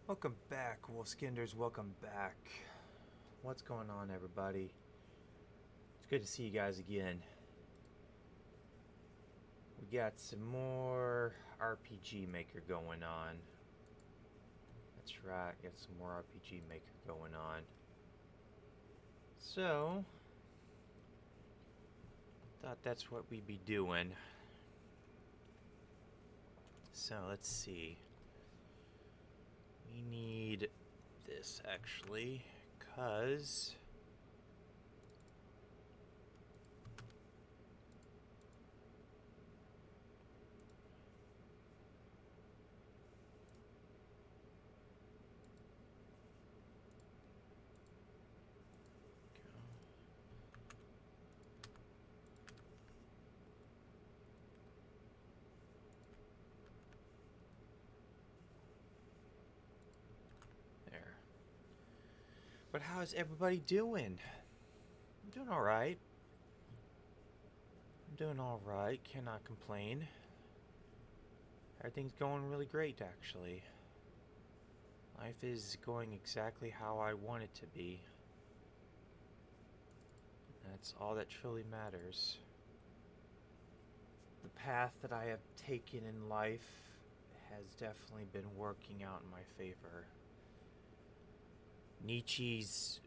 Welcome back, Wolfskinders. Welcome back. What's going on, everybody? It's good to see you guys again. We got some more RPG Maker going on. That's right, got some more RPG Maker going on. So, thought that's what we'd be doing. So, let's see. We need this, actually, because there. But how's everybody doing? I'm doing alright. I'm doing alright, cannot complain. Everything's going really great, actually. Life is going exactly how I want it to be. That's all that truly matters. The path that I have taken in life has definitely been working out in my favor. Nietzsche's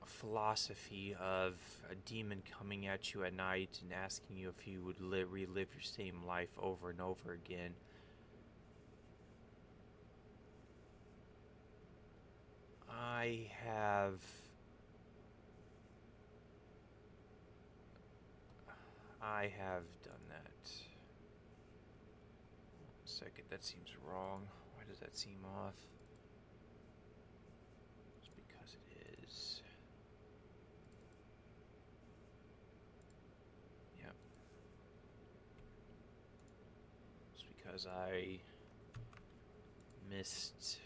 philosophy of a demon coming at you at night and asking you if you would relive your same life over and over again. I have done that. 1 second, that seems wrong. Why does that seem off? It's because it is. Yep. It's because I missed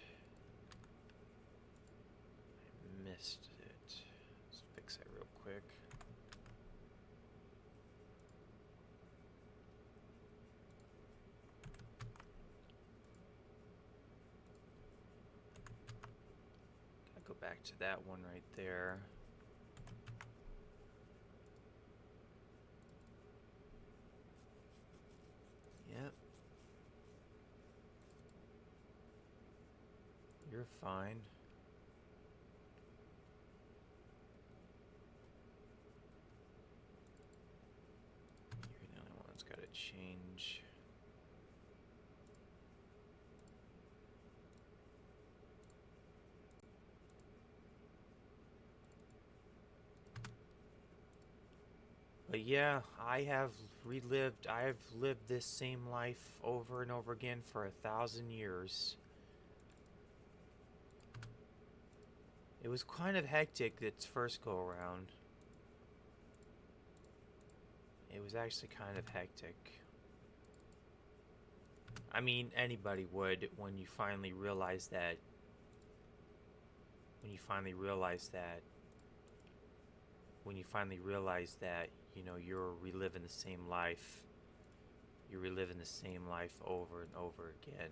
it. Let's fix that real quick. Gotta go back to that one right there. Yep. You're fine. You're the only one that's gotta change. But yeah, I have lived this same life over and over again for 1,000 years. It was kind of hectic its first go around. It was actually kind of hectic. I mean, anybody would when you finally realize that. When you finally realize that. When you finally realize that, you know, you're reliving the same life. You're reliving the same life over and over again.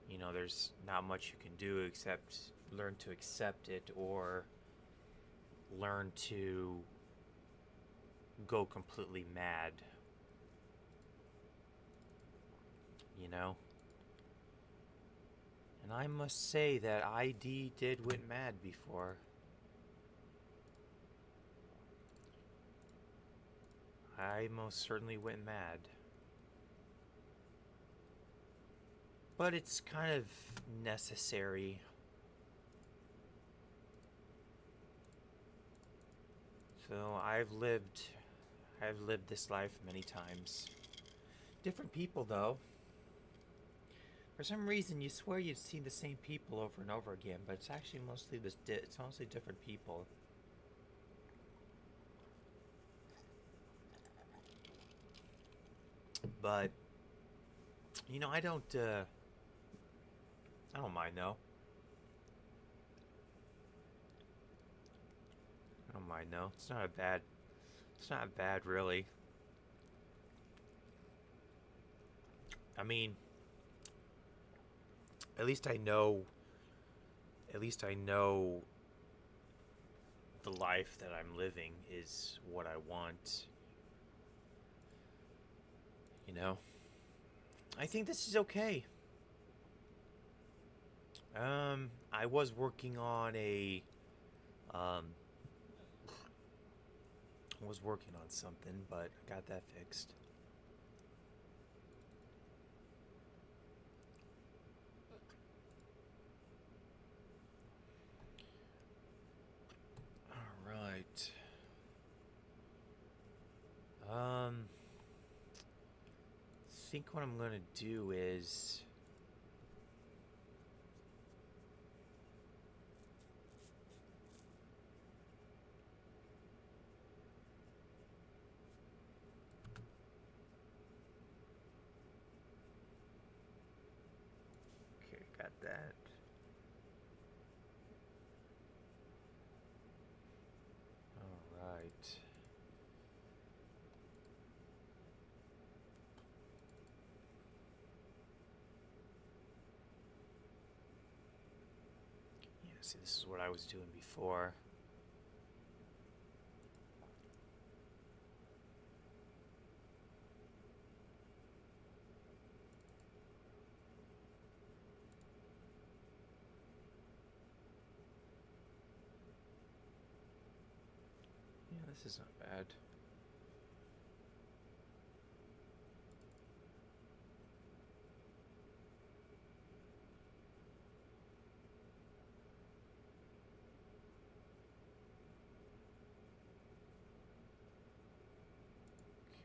You know, there's not much you can do except learn to accept it or learn to go completely mad. You know? And I must say that did went mad before. I most certainly went mad. But it's kind of necessary. So I've lived this life many times. Different people though. For some reason you swear you've seen the same people over and over again, but it's actually mostly different people. But you know, I don't mind though. I don't mind though. It's not bad really. I mean, at least I know. At least I know the life that I'm living is what I want. You know? I think this is okay. I was working on a um I was working on something, but I got that fixed. All right. I think what I'm gonna do is okay, got that. All right. Yeah, see, this is what I was doing before. Yeah, this is not bad.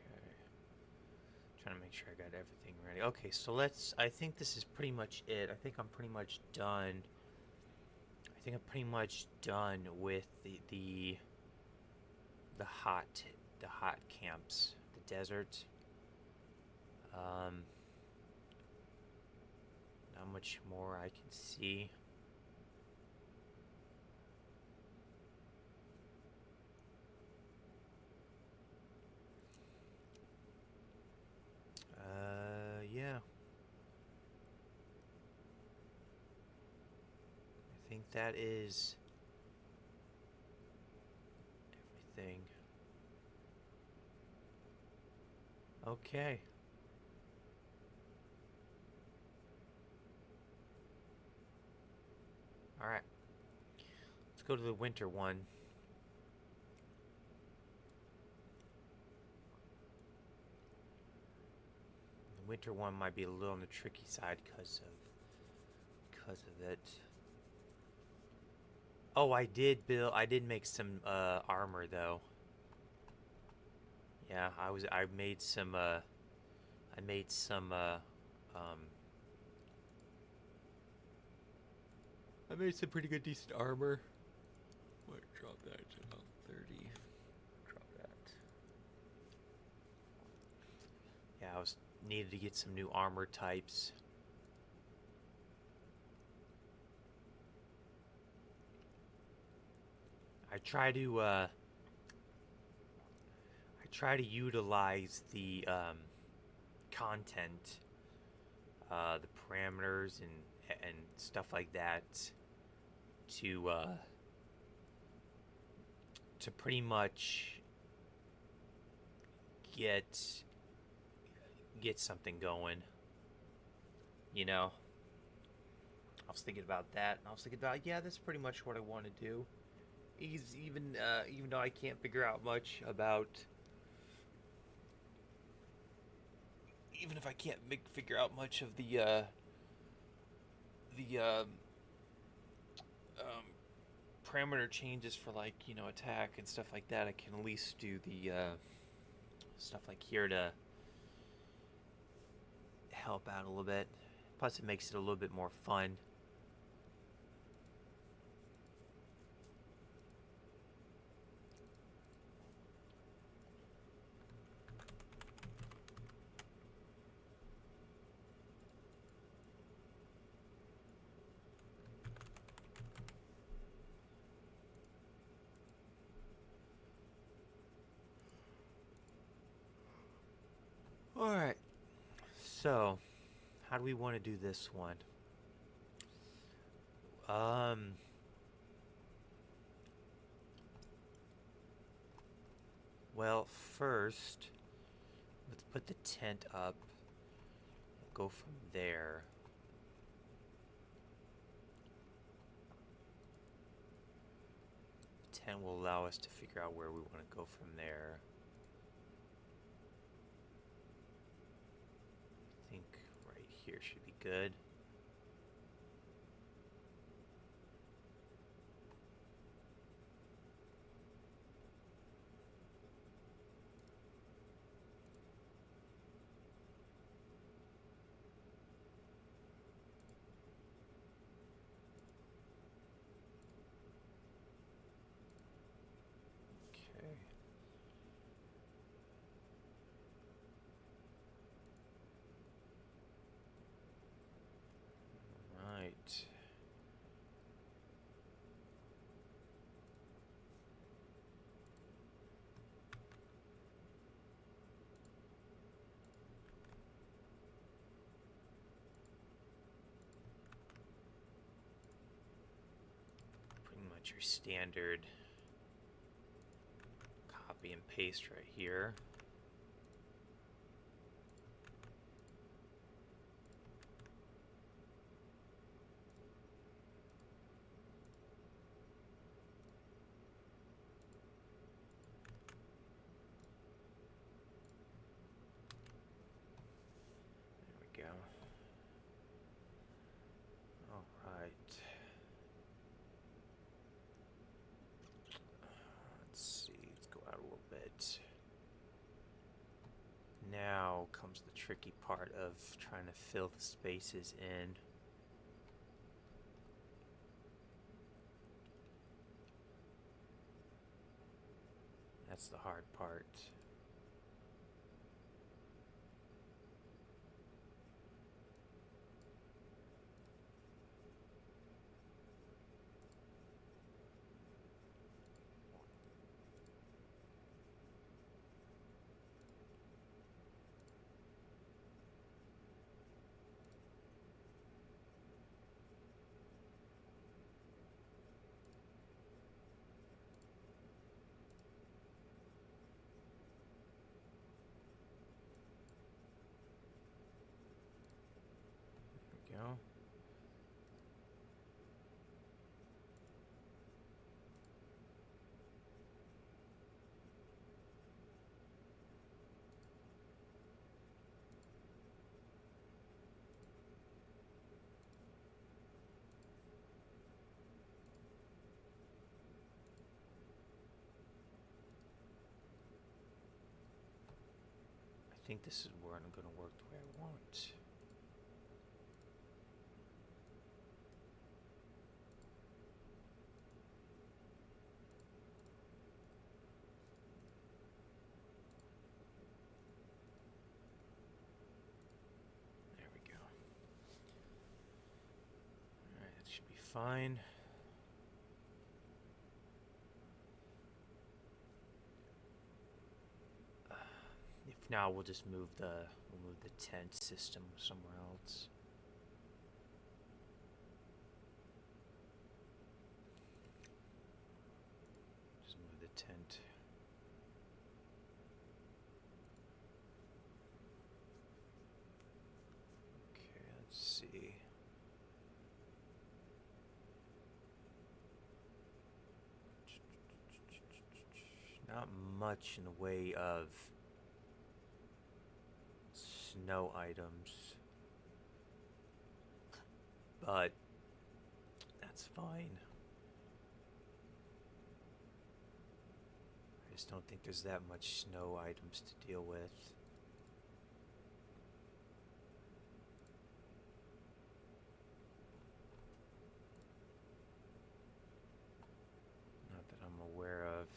Okay. Trying to make sure I got everything ready. Okay, so I think this is pretty much it. I think I'm pretty much done. I think I'm pretty much done with the hot the hot camps, the desert. Um, not much more I can see. Yeah. I think that is everything. Okay. All right. Let's go to the winter one. The winter one might be a little on the tricky side because of it. Oh, I did make some armor though. Yeah, I made some um I made some pretty good decent armor. What, drop that to about 30. Drop that. Yeah, I was needed to get some new armor types. I try to utilize the content, the parameters and stuff like that to pretty much get something going. You know, I was thinking about that. And I was thinking about, yeah, that's pretty much what I want to do. Even though I can't figure out much about, even if I can't figure out much of the um, parameter changes for, like, you know, attack and stuff like that, I can at least do the stuff like here to help out a little bit. Plus, it makes it a little bit more fun. Alright, so how do we want to do this one? Um, well, first, let's put the tent up. Go from there. The tent will allow us to figure out where we want to go from there. I think right here should be good. Okay. Right. Pretty much your standard copy and paste right here. There we go. All right. Let's see. Let's go out a little bit. Now comes the tricky part of trying to fill the spaces in. That's the hard part. There we go. I think this is where I'm going to work the way I want. There we go. Alright, that should be fine. If not, we'll just move the tent system somewhere else. Just move the tent. Okay, let's see. Not much in the way of snow items, but that's fine. I just don't think there's that much snow items to deal with. Not that I'm aware of.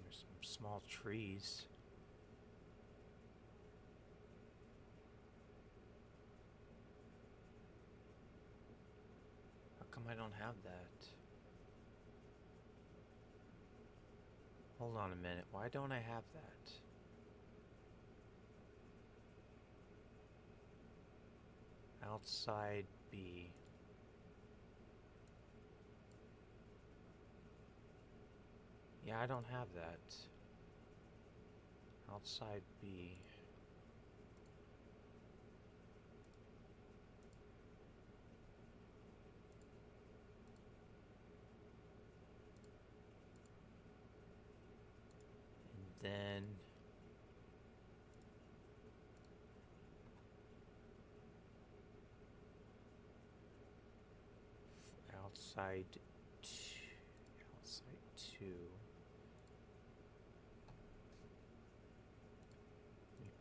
There's some small trees. don't have that? Hold on a minute. Why don't I have that? Outside B. Yeah, I don't have that. Outside B. And then outside outside 2.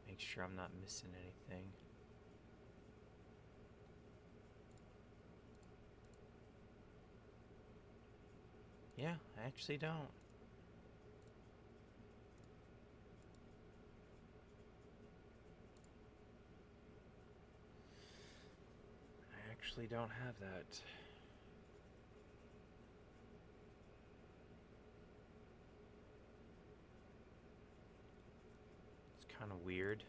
Make sure I'm not missing anything. Yeah, I actually don't. I actually don't have that. It's kind of weird.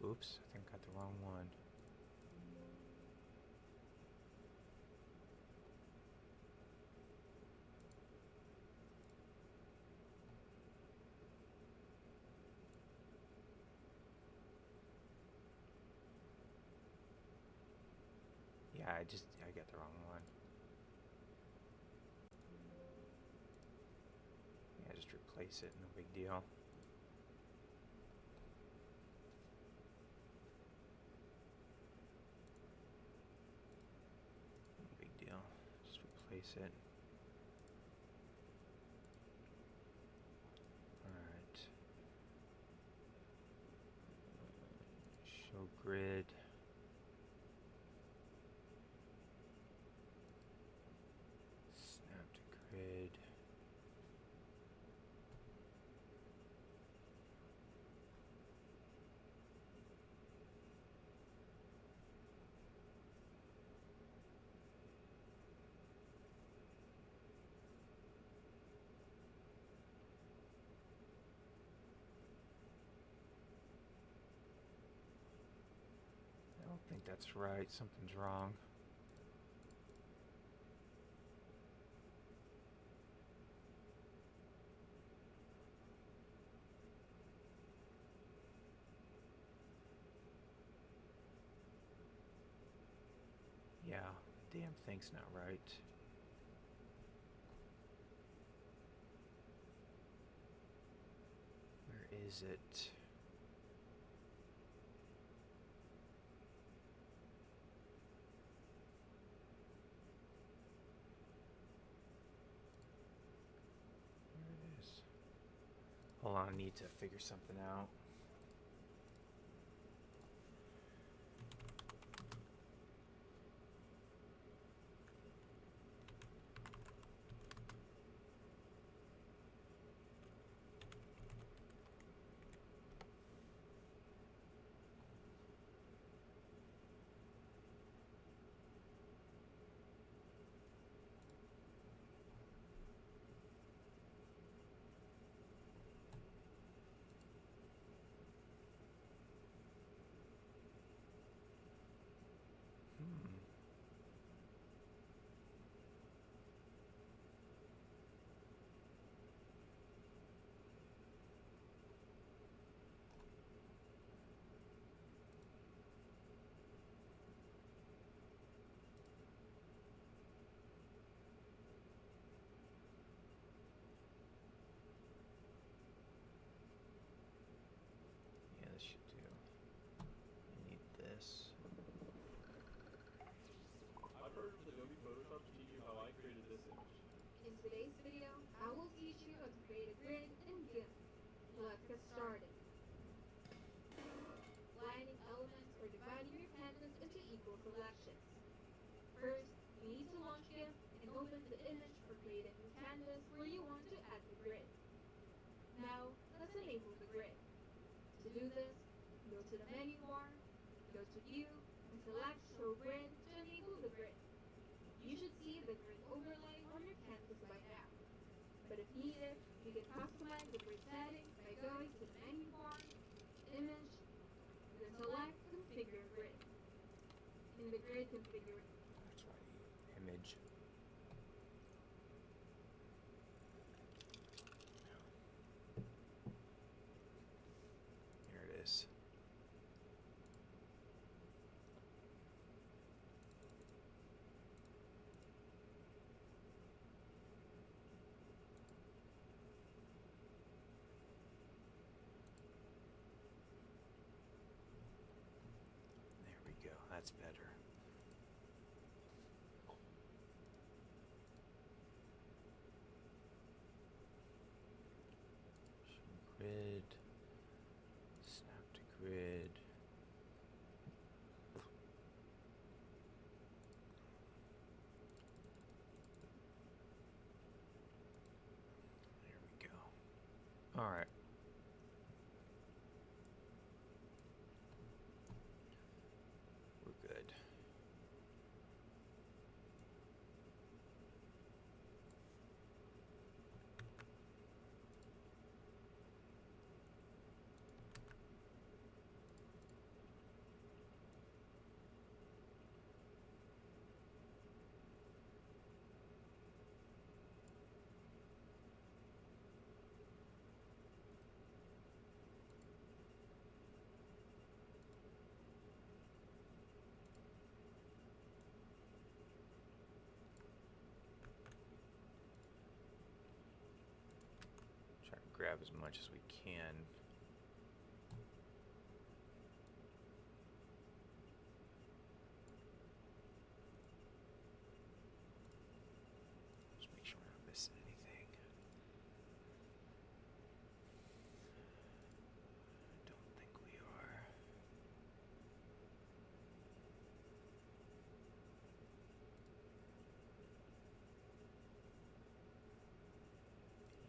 Oops, I think I got the wrong one. Yeah, I got the wrong one. Yeah, just replace it, no big deal. No big deal. Just replace it. Alright. Show grid. Snap to grid. I don't think that's right. Something's wrong. Yeah, the damn thing's not right. Where is it? Where it is? Hold on, I need to figure something out. Yeah, this should do. I need this. I've heard of Adobe Photoshop to teach you how I created this image. In today's video, I will teach you how to create a grid in GIMP. Let's get started. Lining elements or dividing your canvas into equal selections. First, you need to launch GIMP and open the image or create a new canvas where you want to add the grid. Now, let's enable the grid. To do this, go to the menu bar, go to View, and select Show Grid to enable the grid. You should see the grid overlay on your canvas by now. But if needed, you can customize the grid settings by going to the menu bar, Image, then select Configure Grid. In the grid configure, That's right. Image. Here it is. There we go. That's better. Show grid. Snap to grid. There we go. All right. We're good. Try to grab as much as we can. Just make sure we're not missing anything. I don't think we are.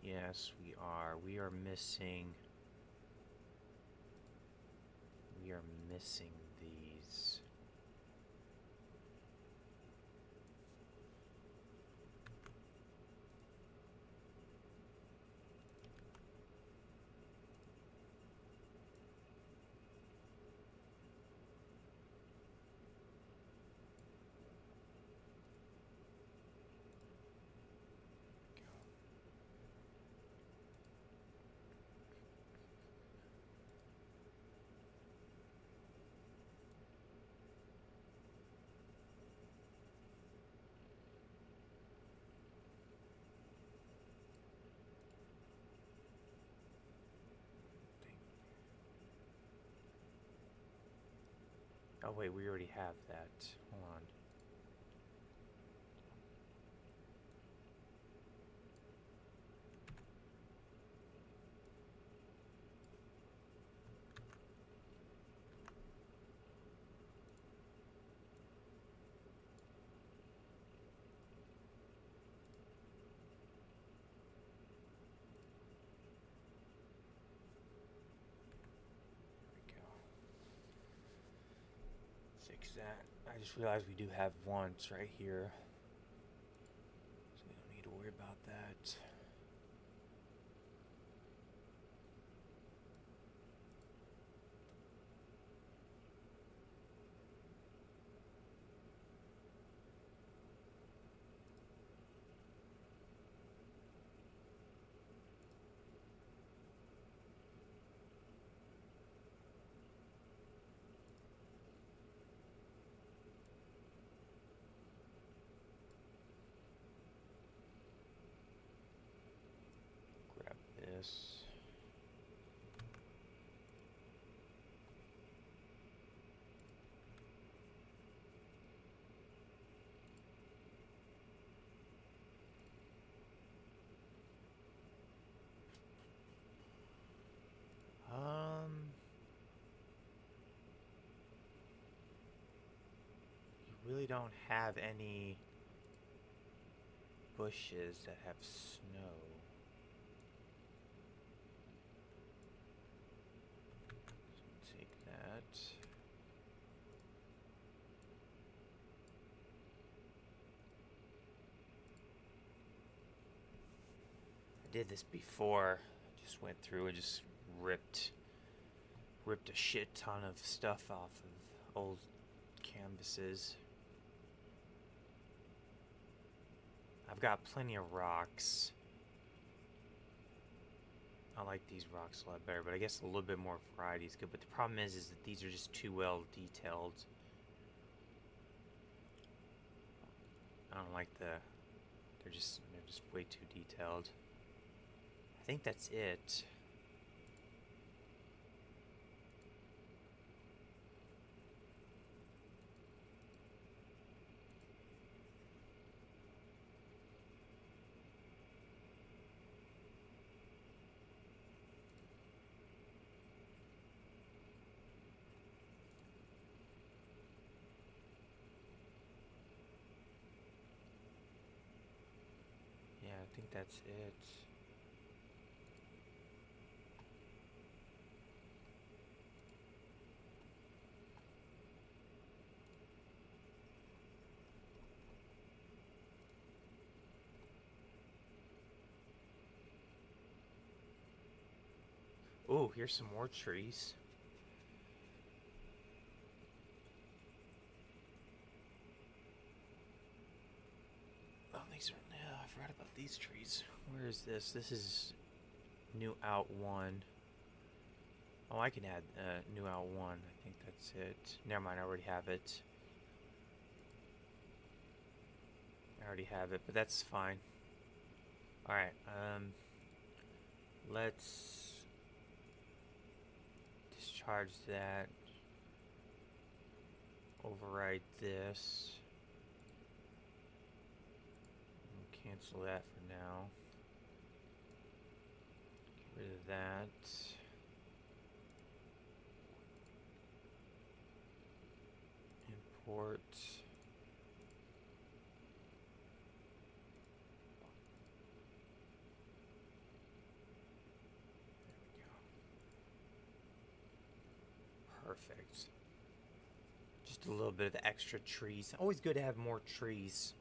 Yes, we are. We are missing. We are missing these. Oh wait, we already have that. Hold on. Fix that. I just realized we do have once right here. So we don't need to worry about that. really don't have any bushes that have snow. So take that. I did this before. I just went through and just ripped a shit ton of stuff off of old canvases. I've got plenty of rocks. I like these rocks a lot better, but I guess a little bit more variety is good. But the problem is that these are just too well detailed. I don't like they're just way too detailed. I think that's it. Yeah, I think that's it. Oh, here's some more trees. Oh, these are... Yeah, I forgot about these trees. Where is this? This is new out 1. Oh, I can add new out 1. I think that's it. Never mind, I already have it. I already have it, but that's fine. Alright, let's discharge that. Override this. We'll cancel that for now. Get rid of that. Import. Perfect. Just a little bit of the extra trees. Always good to have more trees.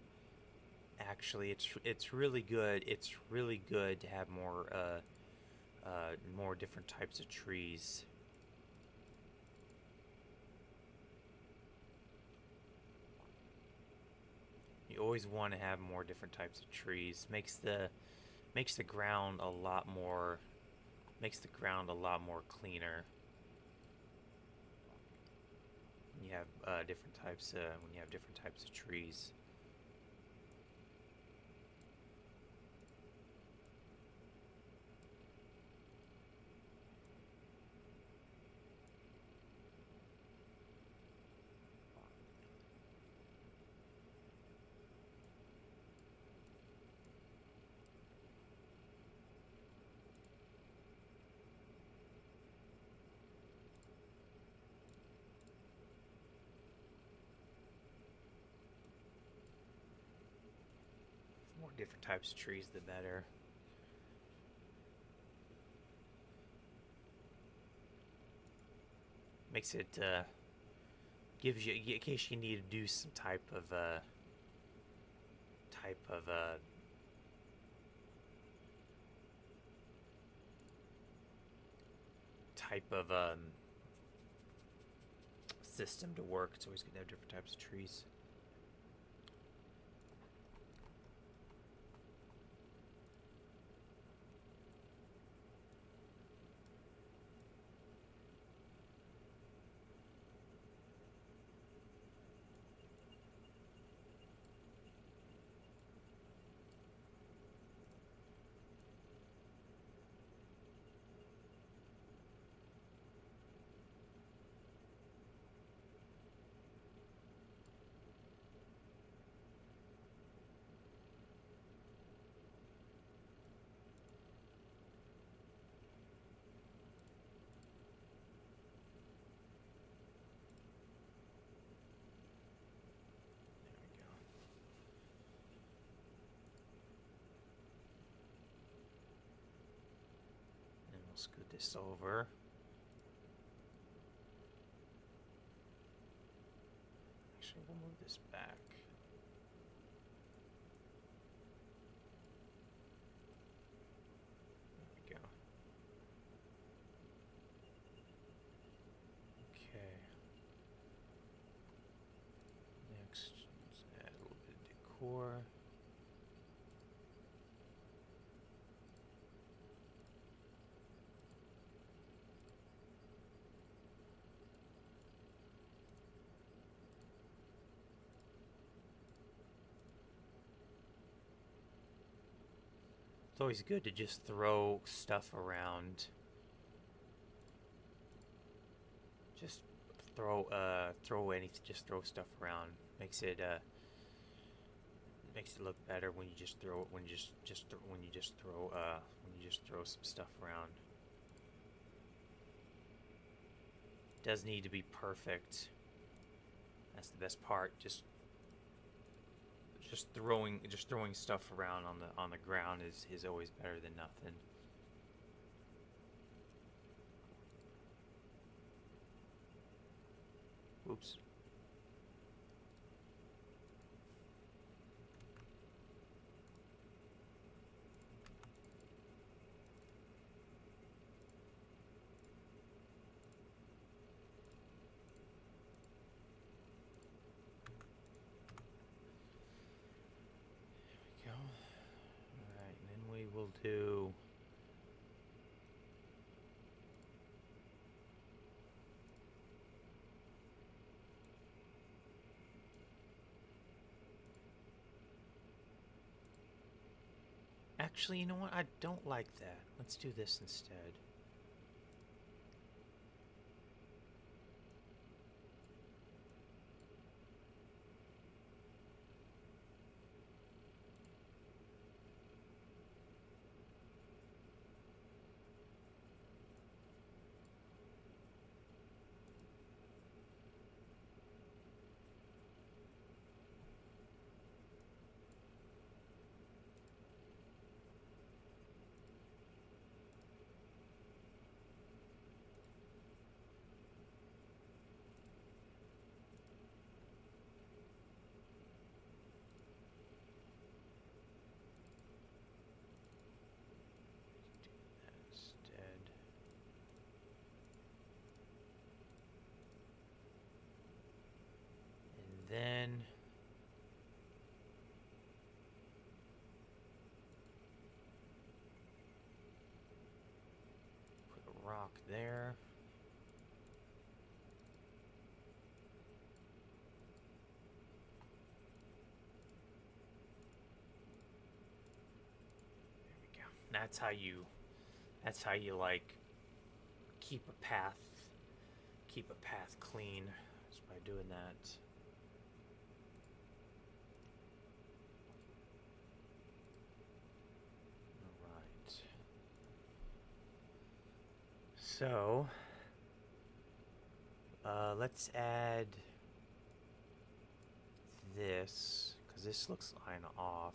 Actually, it's really good. It's really good to have more different types of trees. You always want to have more different types of trees. Makes the ground a lot more cleaner. When you have different types of trees. More different types of trees, the better. Makes it, gives you, in case you need to do some type of system to work. It's always good to have different types of trees. We'll scoot this over. Actually, we'll move this back. There we go. Okay. Next, let's add a little bit of decor. It's always good to just throw stuff around. Just throw stuff around. Makes it look better when you just throw some stuff around. Doesn't need to be perfect. That's the best part. Just throwing stuff around on the ground is always better than nothing. Oops. There we go. Alright, and then we will do actually, you know what? I don't like that. Let's do this instead. Instead. And then put a rock there. There we go. That's how you like keep a path clean, just by doing that. Alright. So let's add this, because this looks kind of off.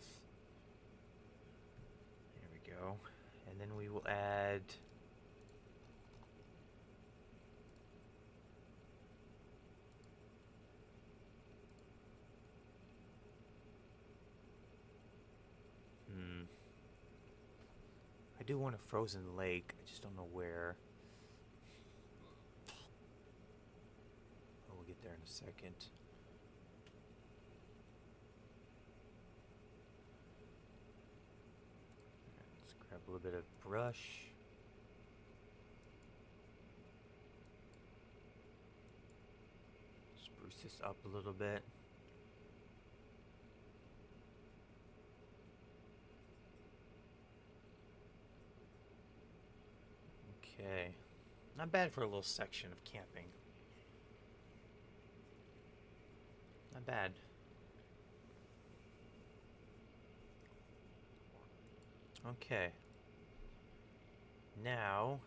There we go. And then we will add I do want a frozen lake, I just don't know where. Oh, we'll get there in a second. Let's grab a little bit of brush. Spruce this up a little bit. Okay, not bad for a little section of camping. Not bad. Okay. Now,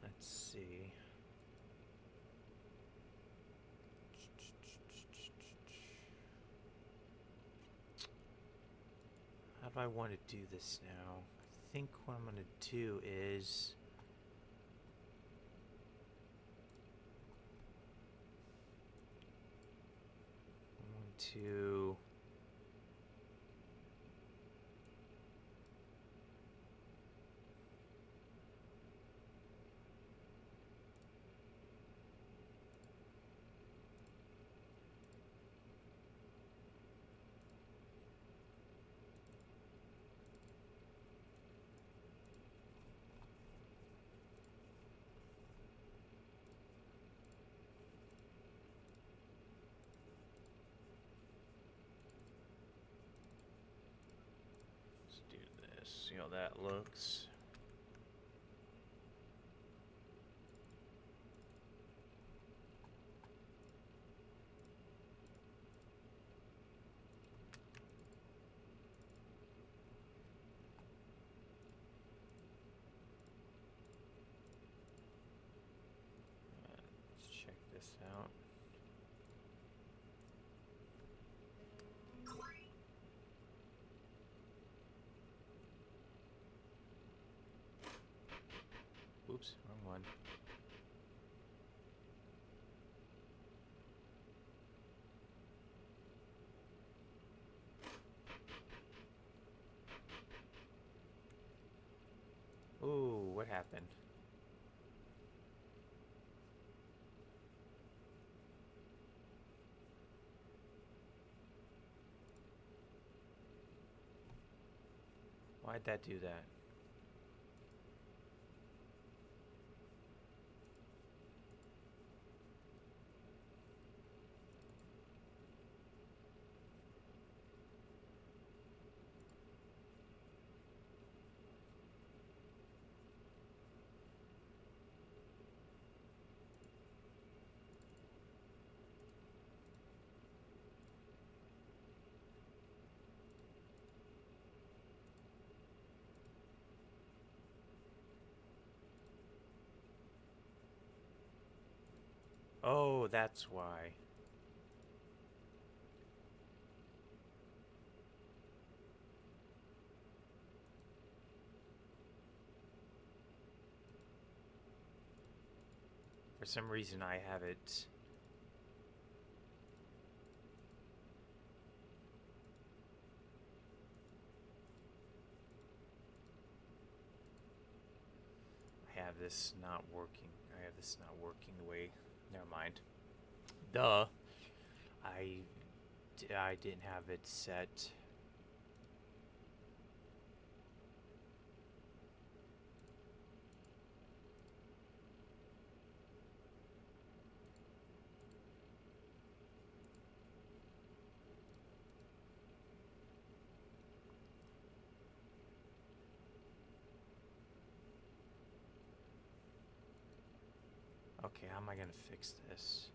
let's see. do I want to do this now? I think what I'm going to do is... I want to... Let's do this. See how that looks. Let's check this out. Oops, wrong one. Ooh, what happened? Why'd that do that? Oh, that's why. For some reason I have it... I have this not working. I have this not working the way... Never mind. Duh. I didn't have it set. Okay, how am I gonna fix this?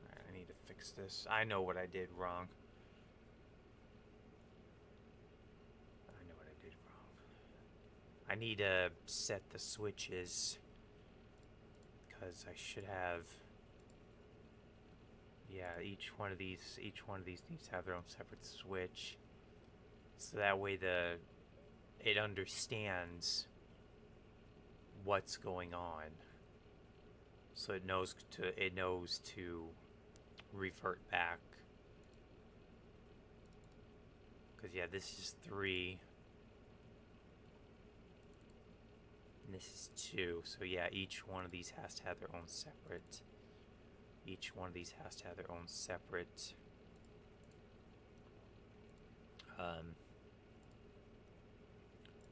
Alright, I need to fix this. I know what I did wrong. I know what I did wrong. I need to set the switches. Because I should have... Yeah, each one of these needs to have their own separate switch. So that way it understands what's going on. So it knows to revert back. Because yeah, this is 3. And this is 2. So yeah, each one of these has to have their own separate. Each one of these has to have their own separate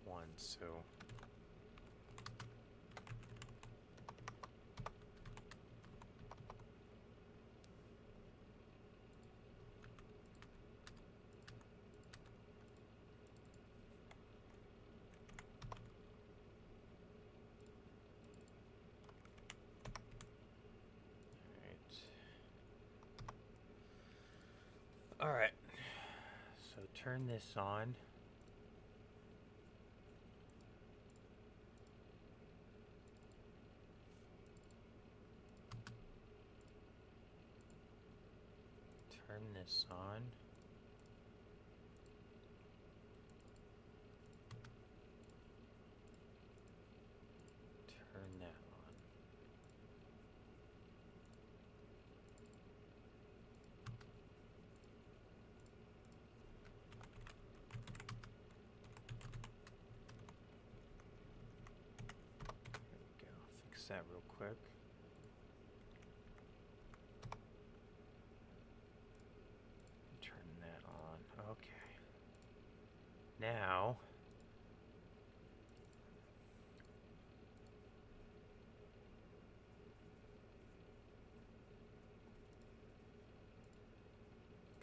one. So turn this on. Turn this on. Turn that on. There we go. Fix that real quick. Turn that on. Okay. Now,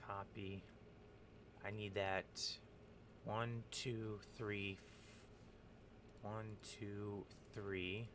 copy. I need that 1, 2, 3. 1, 2, 3.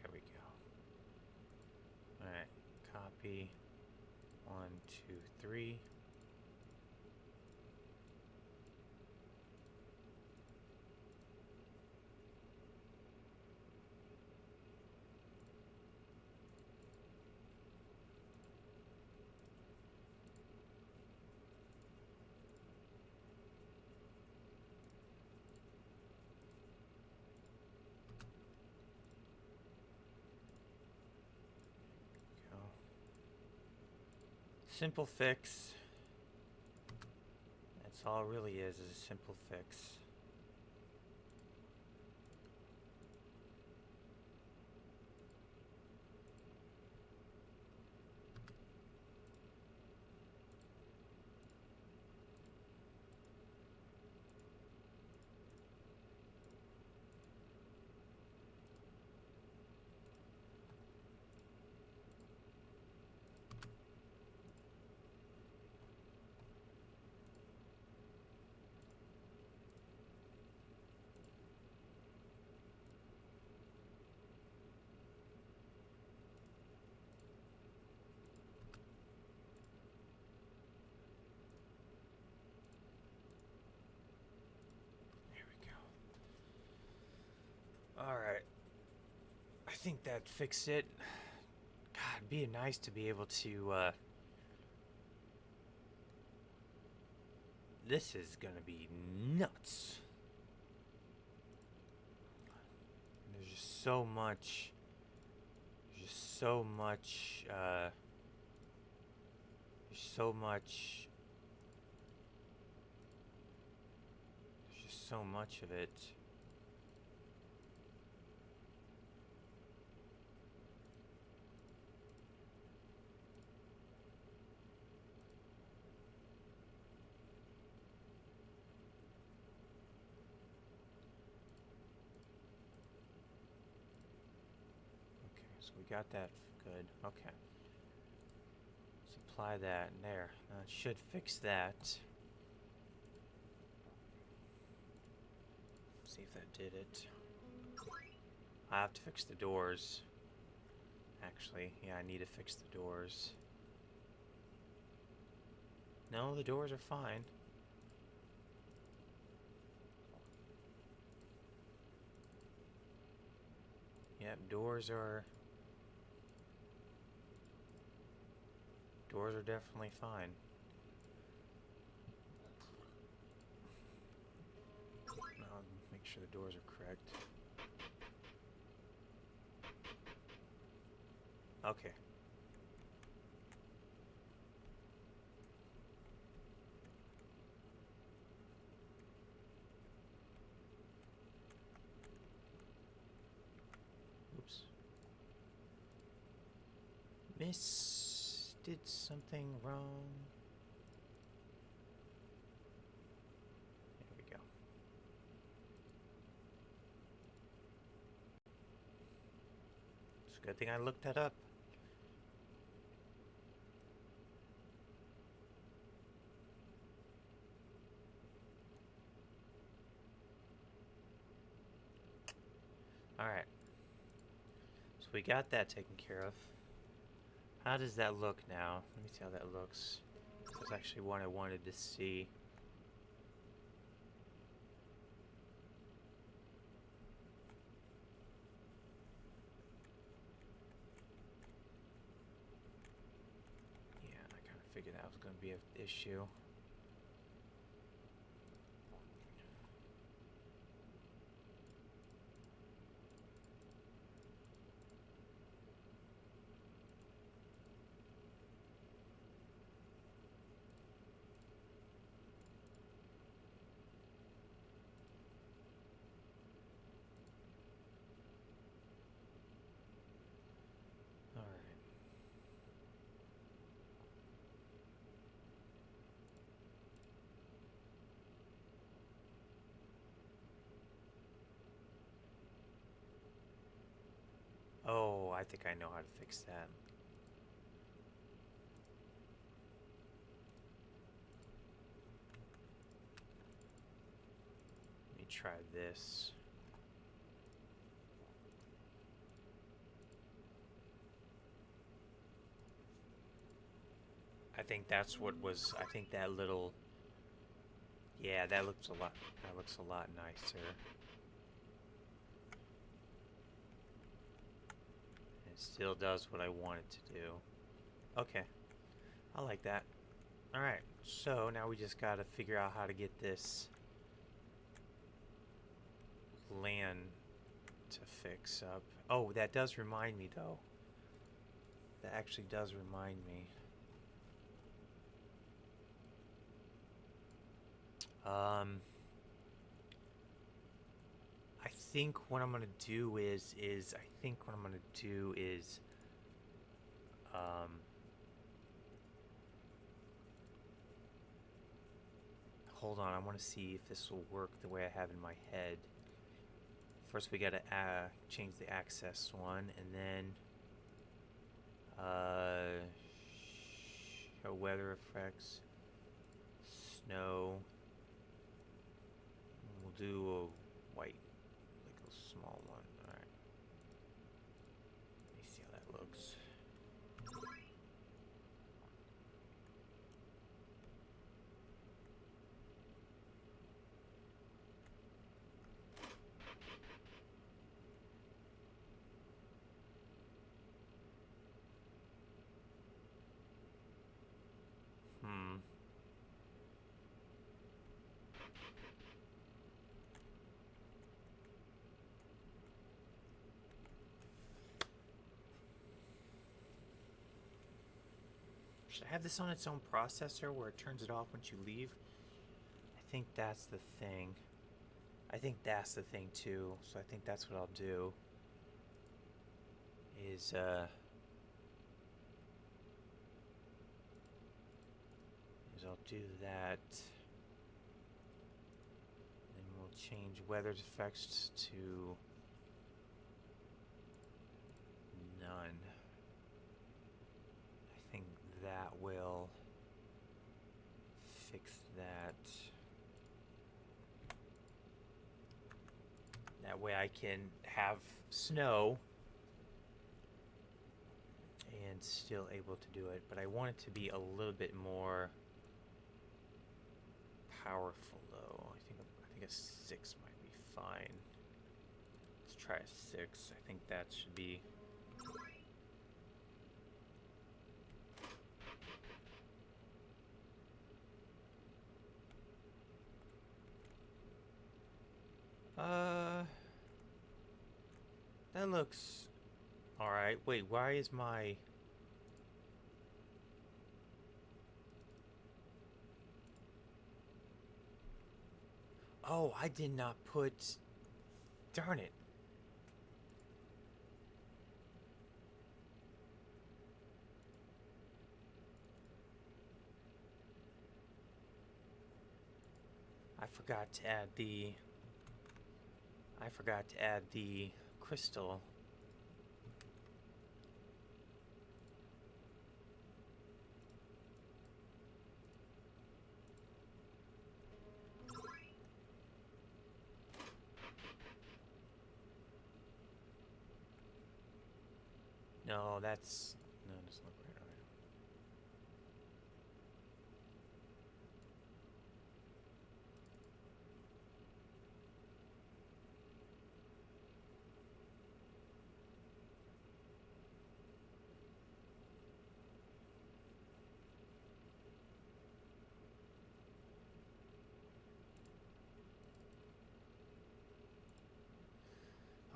There we go. Alright, copy 1, 2, 3. Go. Simple fix. That's all it really is a simple fix. There we go. Alright. I think that fixed it. God, it'd be nice to be able to, this is gonna be nuts. There's just so much. There's just so much. There's so much. There's just so much of it. So we got that good. Okay. Let's apply that in there. Now it should fix that. See if that did it. I have to fix the doors. Actually, yeah, I need to fix the doors. No, the doors are fine. Yep, doors are definitely fine. Now make sure the doors are correct. Okay. Oops. Did something wrong. Good thing I looked that up. Alright. So we got that taken care of. How does that look now? Let me see how that looks. That's actually what I wanted to see. Yeah, I kind of figured that was going to be an issue. Alright. Oh, I think I know how to fix that. Let me try this. I think that's what was, I think that little, yeah, that looks a lot nicer. It still does what I want it to do. Okay, I like that. Alright, so now we just gotta figure out how to get this land to fix up. Oh, that does remind me though. That actually does remind me. I think what I'm gonna do is hold on, I want to see if this will work the way I have in my head. First we gotta change the access one, and then show weather effects, snow. We'll do a white, like a small one. Alright. Let me see how that looks. Should I have this on its own processor where it turns it off once you leave? I think that's the thing. I think that's the thing too. So I think that's what I'll do. Is I'll do that. Then we'll change weather effects to none. I think that will fix that. That way I can have snow and still able to do it, but I want it to be a little bit more powerful though. I think a 6 might be fine. Let's try a 6. I think that should be that looks alright. Wait, why is my... Oh, I did not put... Darn it. I forgot to add the crystal. No, that's... No, it doesn't look right. All right.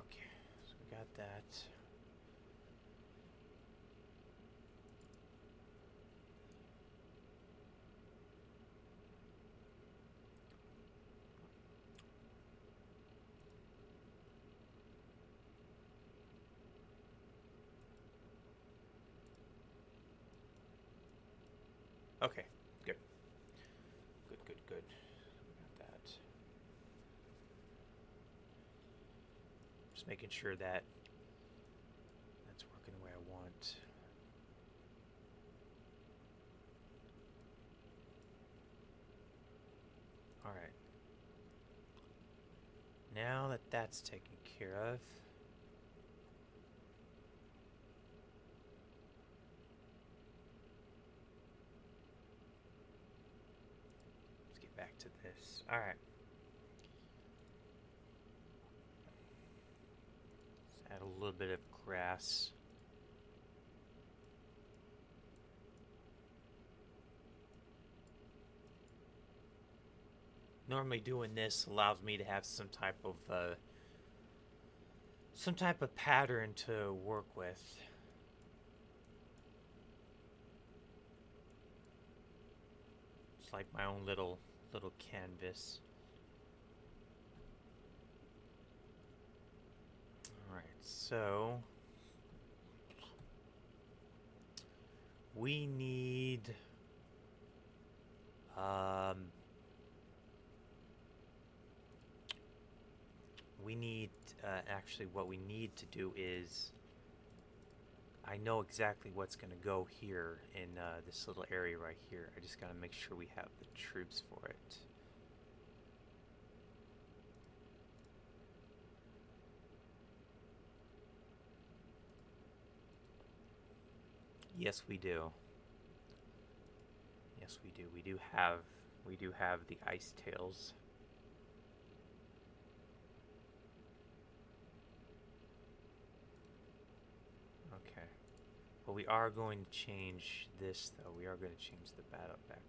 Okay, so we got that. Okay, good. Good, good, good. We got that. Just making sure that that's working the way I want. All right. Now that that's taken care of, let's get back to this. All right. Let's add a little bit of grass. Normally doing this allows me to have some type of pattern to work with. It's like my own little canvas. All right, so we need actually what we need to do is, I know exactly what's going to go here in this little area right here. I just got to make sure we have the troops for it. Yes, we do. Yes, we do. We do have the ice tails. Okay. But we are going to change this, though. We are going to change the battle background.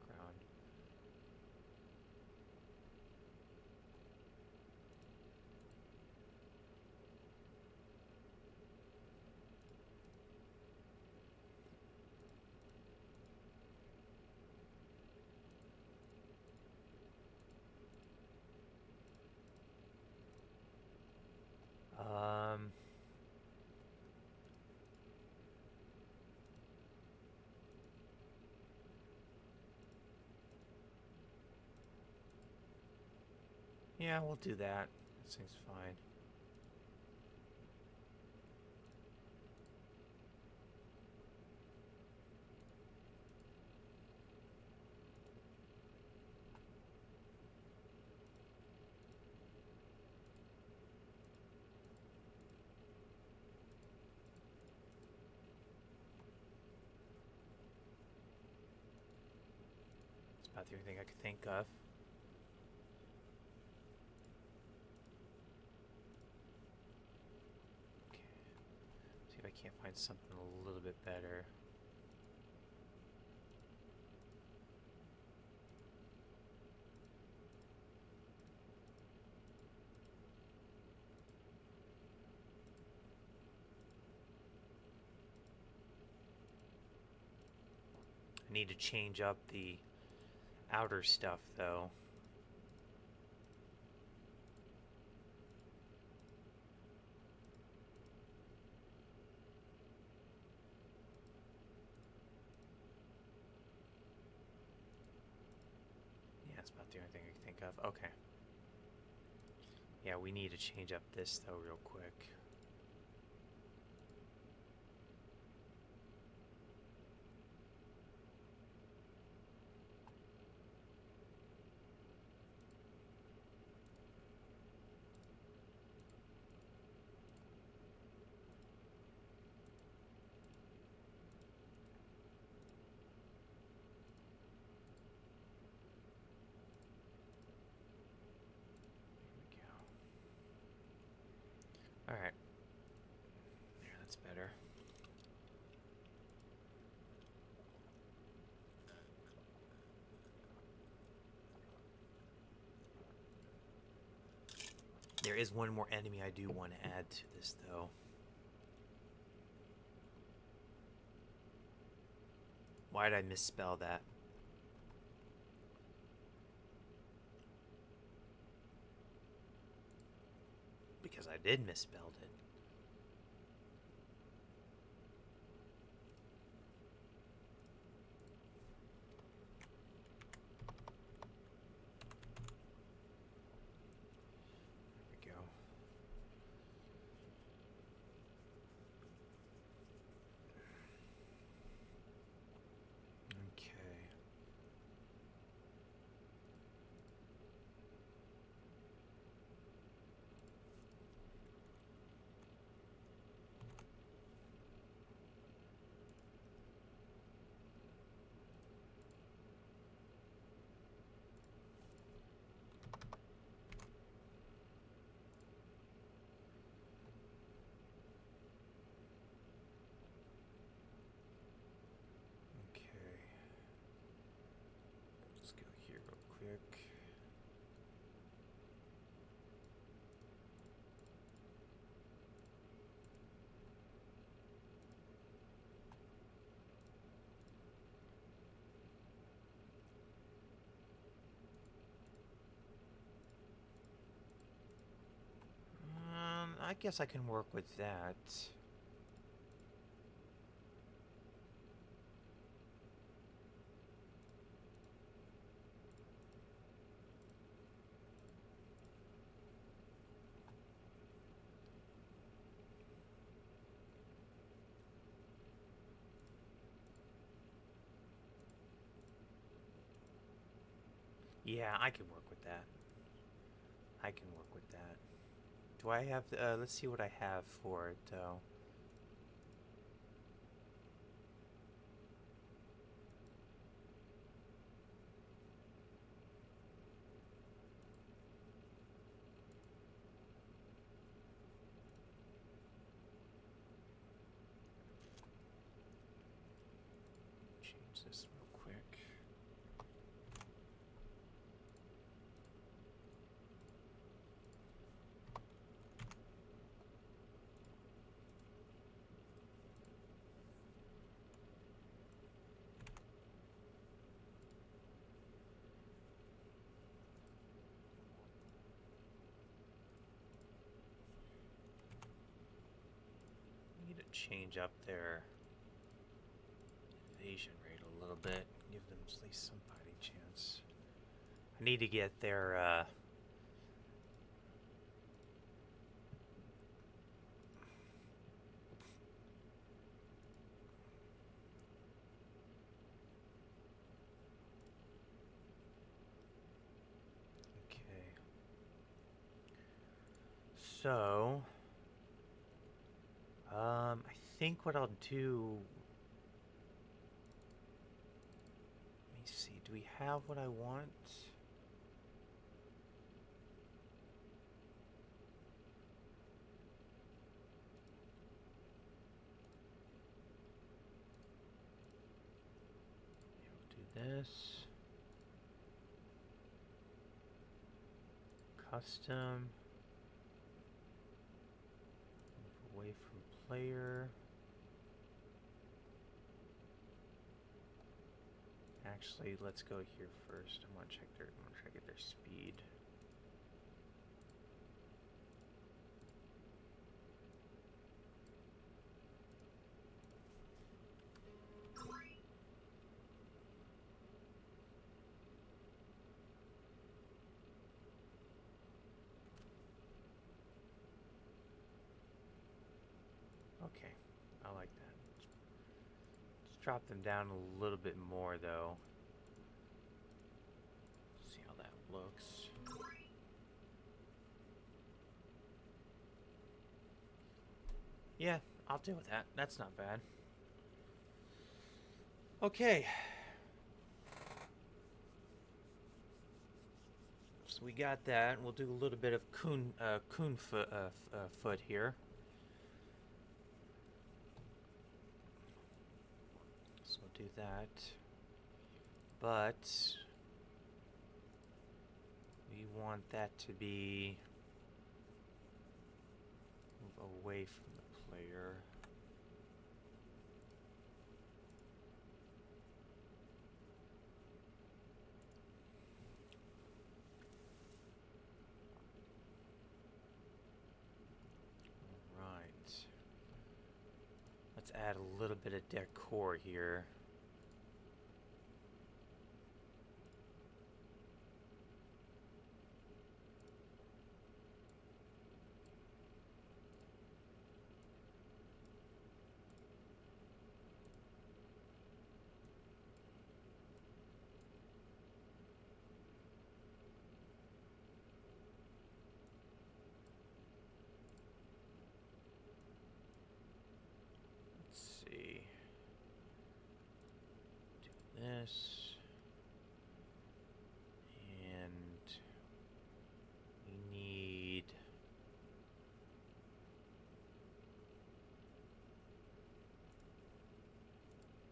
Yeah, we'll do that. That seems fine. That's about the only thing I could think of. Okay. See if I can't find something a little bit better. I need to change up the outer stuff, though. Yeah, that's about the only thing I can think of. Okay. Yeah, we need to change up this, though, real quick. There is one more enemy I do want to add to this, though. Why did I misspell that? Because I did misspell it. There we go. Okay. Okay. Let's go here real quick. I guess I can work with that. Yeah, I can work with that. I can work with that. Do I have, let's see what I have for it, though. Change this real quick. Need to change up their invasion rate a little bit. Give them at least some fighting chance. I need to get their, okay. So, I think what I'll do... Let me see, do we have what I want? Yeah, we'll do this. Custom. Move away from player. Actually, let's go here first. I want to check their speed. Okay, I like that. Let's drop them down a little bit more, though. See how that looks. Yeah, I'll deal with that. That's not bad. Okay. So we got that. We'll do a little bit of coon foot here. So we'll do that. But we want that to be away from the player. Right. Let's add a little bit of decor here. Let's see. Do this. And we need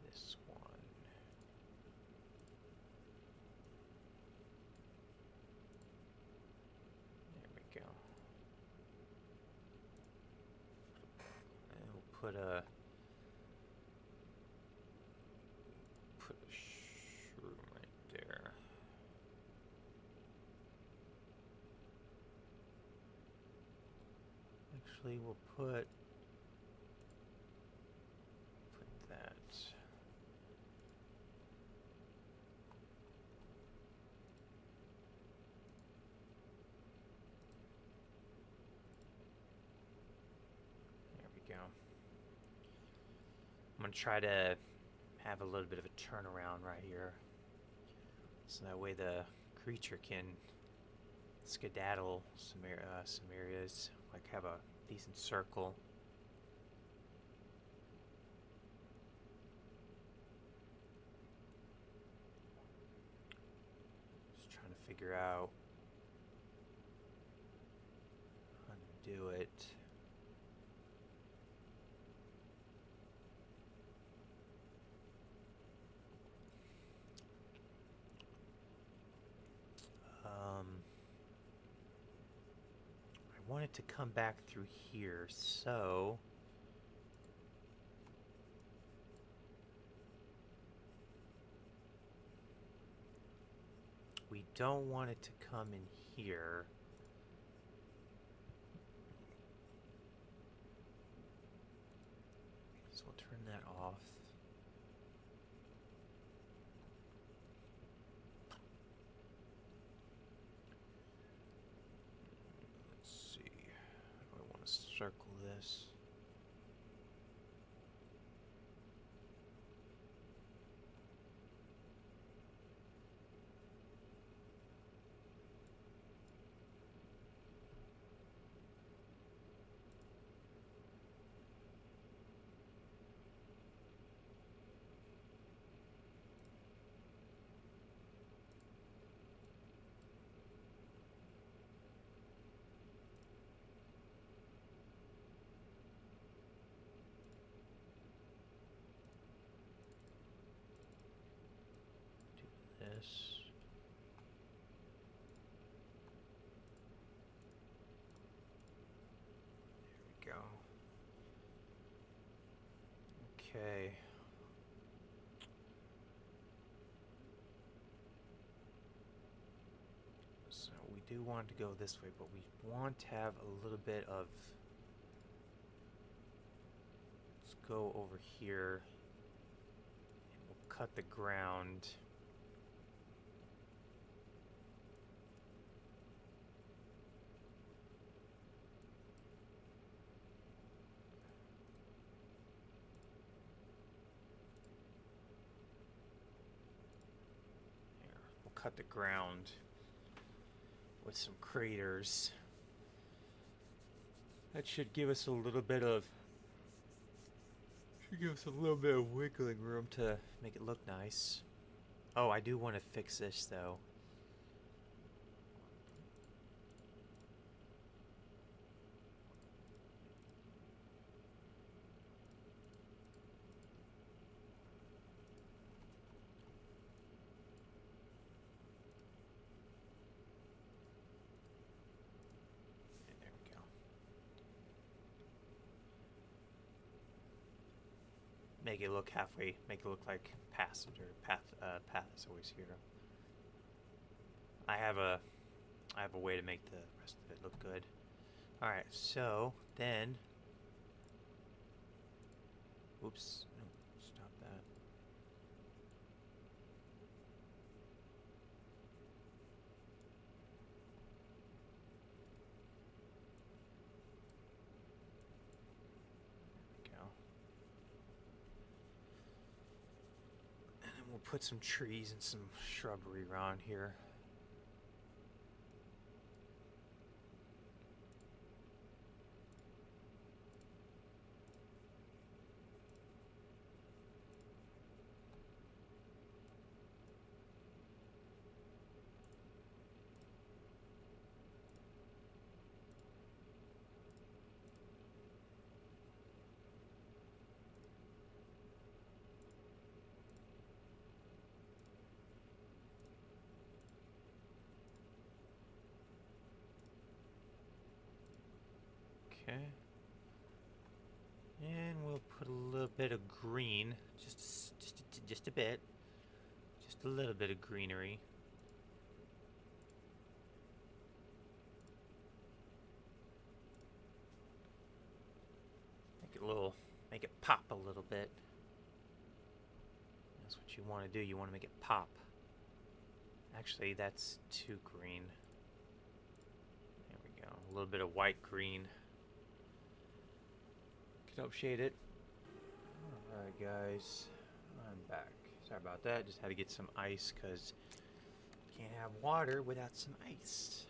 this one. There we go. And we'll put a shroom right there. Actually, we'll put that. There we go. I'm gonna try to have a little bit of a turnaround right here, so that way the creature can skedaddle some areas, like have a decent circle. Just trying to figure out how to do it. I want it to come back through here, so we don't want it to come in here. So we'll turn that off. Let's see. How do I want to circle this? This. There we go. Okay. So we do want to go this way, but we want to have a little bit of... Let's go over here and we'll cut the ground. Cut the ground with some craters. That should give us a little bit of wiggling room to make it look nice. Oh, I do want to fix this though. make it look halfway, make it look like path is always here. I have a way to make the rest of it look good. All right, so then, oops, no, stop that. There we go. And then we'll put some trees and some shrubbery around here. Okay. And we'll put a little bit of green, just a bit, just a little bit of greenery. Make it pop a little bit. That's what you want to do. You want to make it pop. Actually, that's too green. There we go. A little bit of white green. Can help shade it. Alright guys, I'm back. Sorry about that, just had to get some ice because you can't have water without some ice.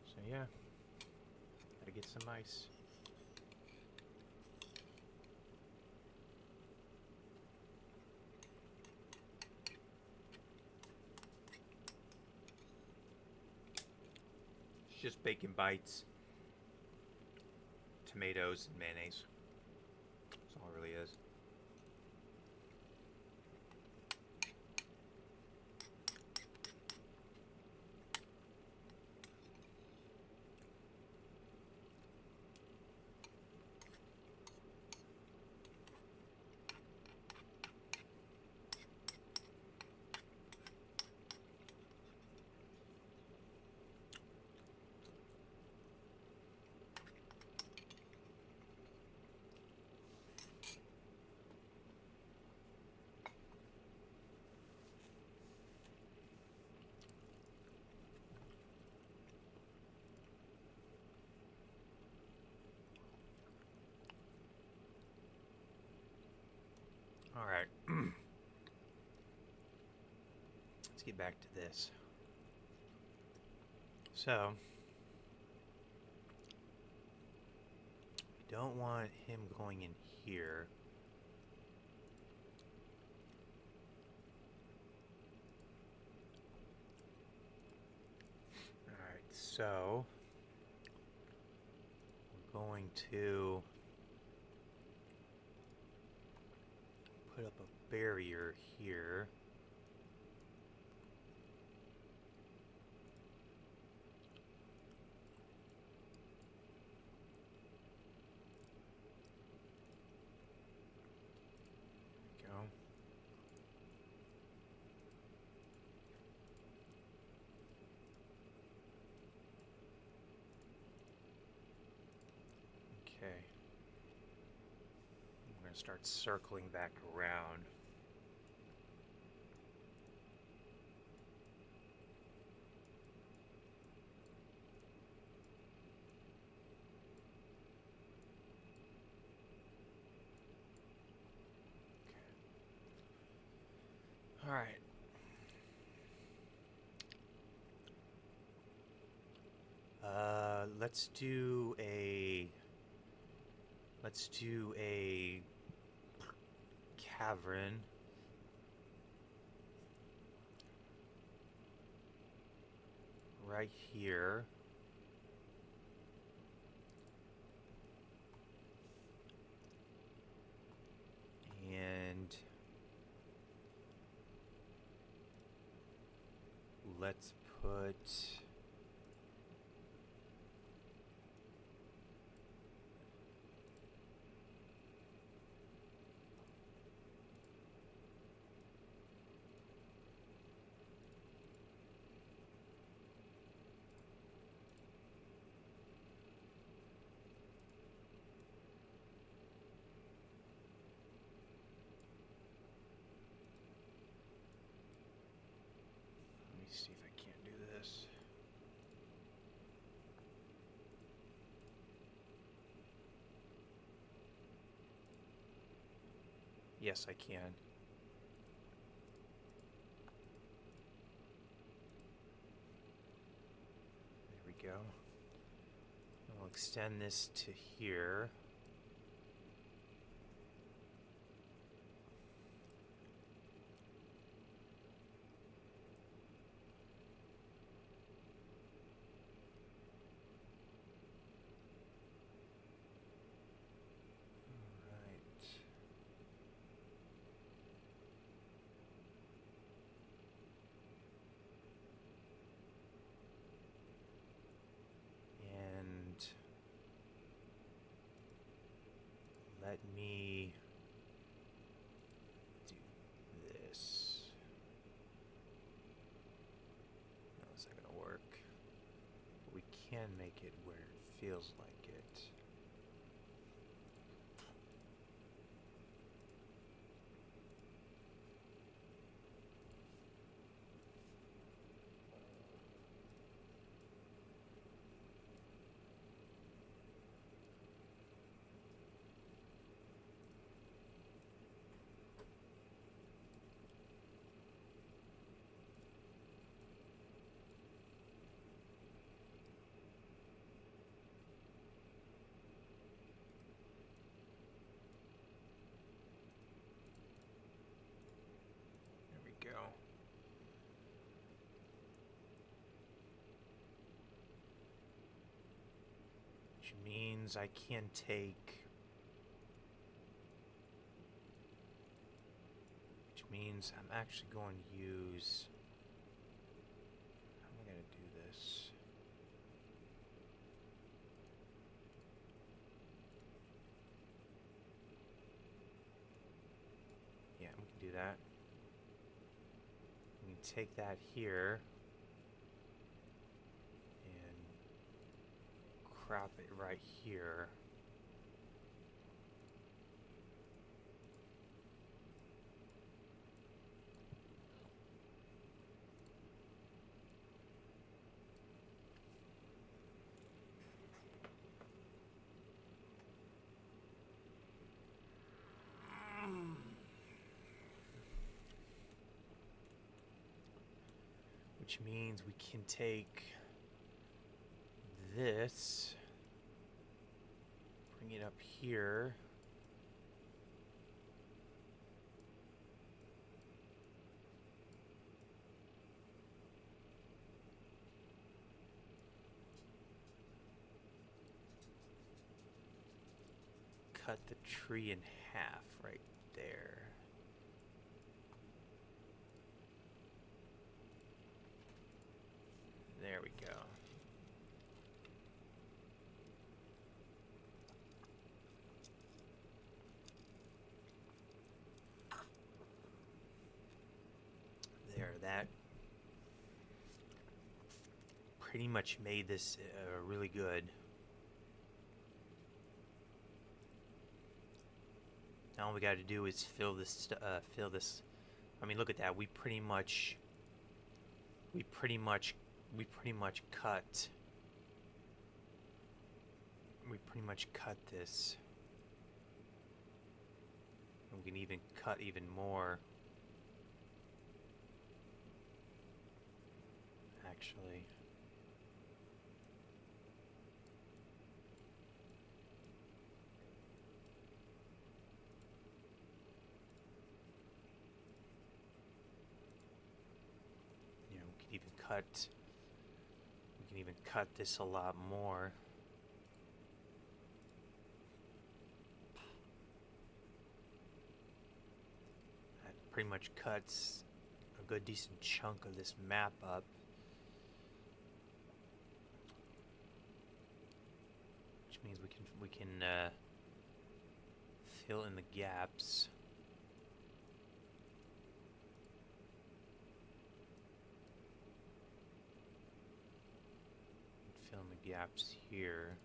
So yeah, gotta get some ice. Just bacon bites, tomatoes, and mayonnaise. That's all it really is. All right. Let's get back to this. So, we don't want him going in here. All right, so we're going to put up a barrier here. There we go. Okay. We're going to start circling back around. All right. Let's do a cavern. Right here. And let's put... Let me see if I can't do this. Yes, I can. There we go. I'll extend this to here. Alright. And let me do this. No, it's not gonna work. We can make it where it feels like it. There we go. Which means I can take... Which means I'm actually going to use... How am I going to do this? Yeah, we can do that. We can take that here and crop it right here. Which means we can take this, bring it up here, cut the tree in half right there. There we go. There, that pretty much made this really good. Now all we got to do is fill this. I mean, look at that. We pretty much cut. We pretty much cut this. And we can even cut even more. Actually. You know, we can even cut. We can even cut this a lot more. That pretty much cuts a good decent chunk of this map up. means we can fill in the gaps. Fill in the gaps here.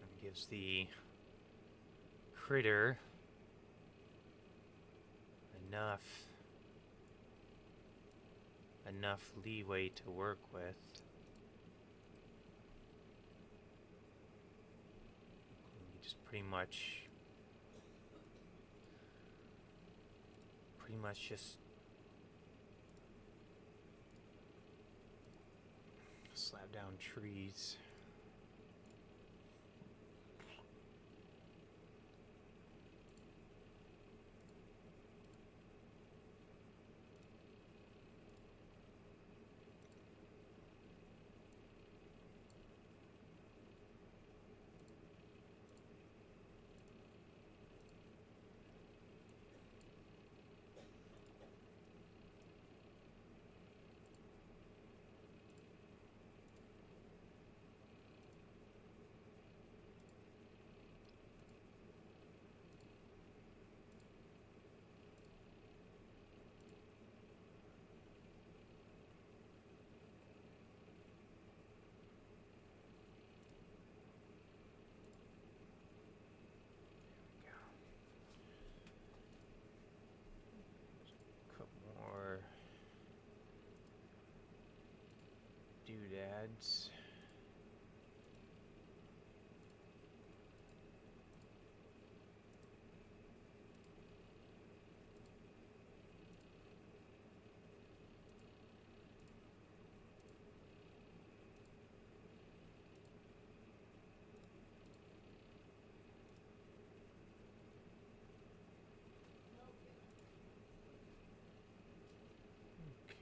And gives the critter enough leeway to work with. You just pretty much just slap down trees. Doodads.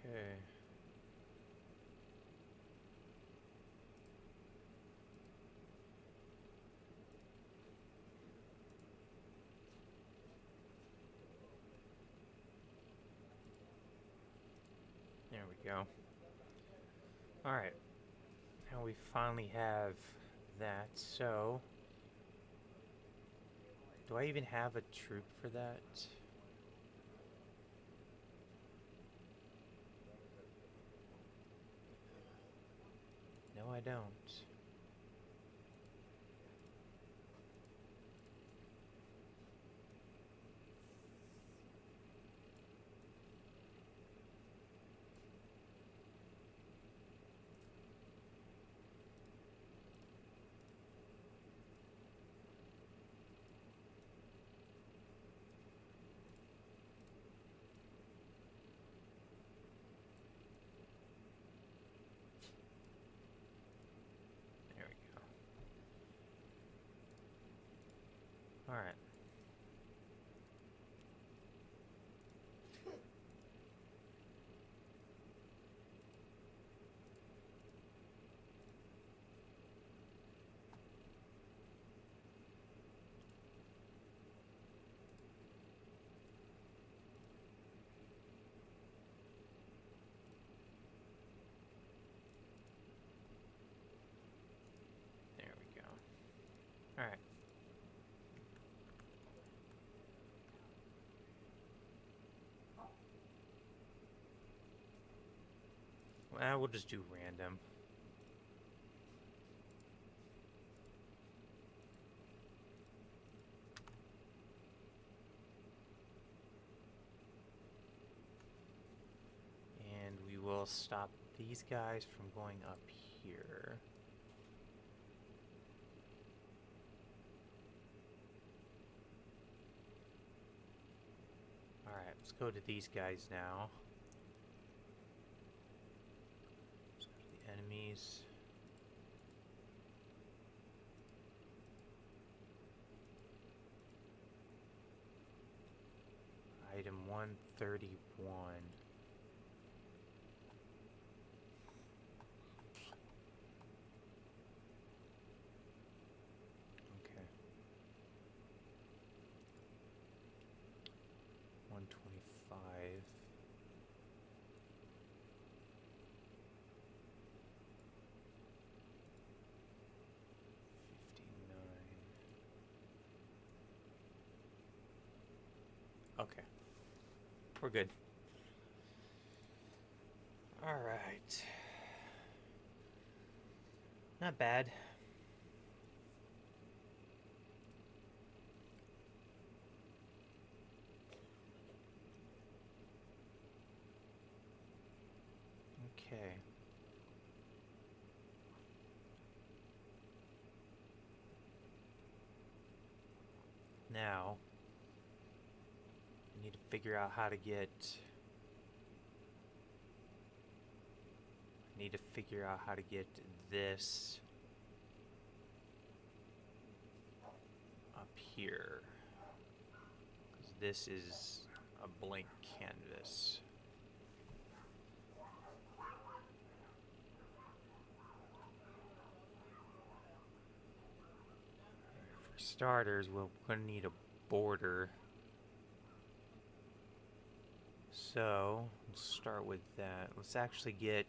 Okay. There we go. Alright. Now we finally have that, so... Do I even have a troop for that? No, I don't. Alright. There we go. Alright. Well, we'll just do random. And we will stop these guys from going up here. Alright, let's go to these guys now. Let's go to the enemies. Item 131. Okay. Okay. We're good. Alright. Not bad. Okay. Now, I need to figure out how to get... I need to figure out how to get this up here. 'Cause this is a blank canvas. For starters, we're going to need a border. So, let's start with that. Let's actually get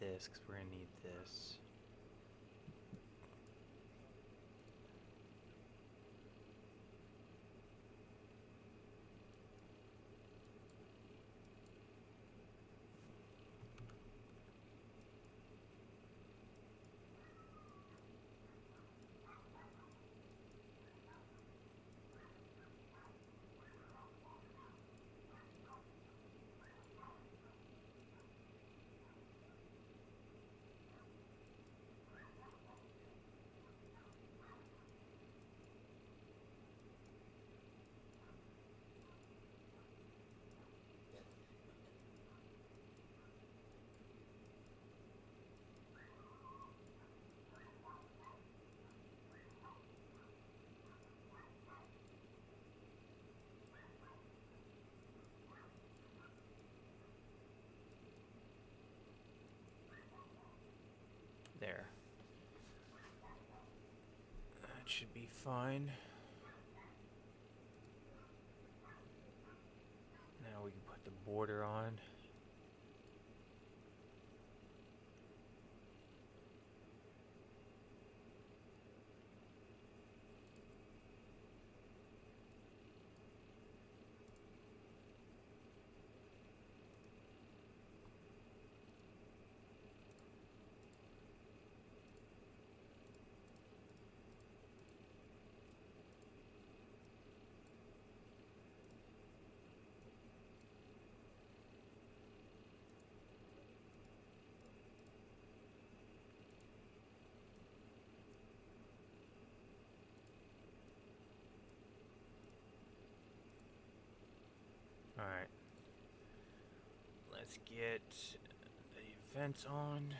this, because we're going to need this. There. That should be fine. Now we can put the border on. Alright. Let's get the events on.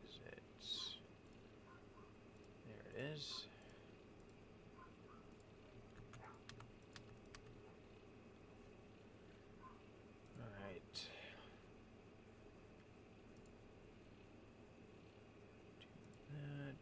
Is it? There it is. Alright. Do that.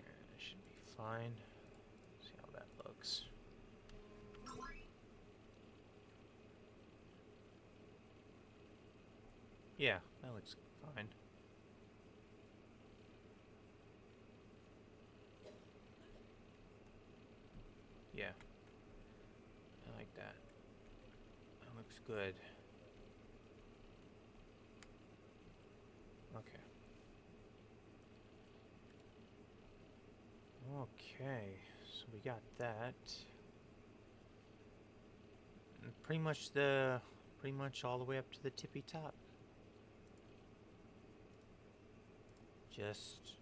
That should be fine. See how that looks. Yeah, that looks fine. Yeah. I like that. That looks good. Okay. Okay, so we got that. And pretty much all the way up to the tippy top. just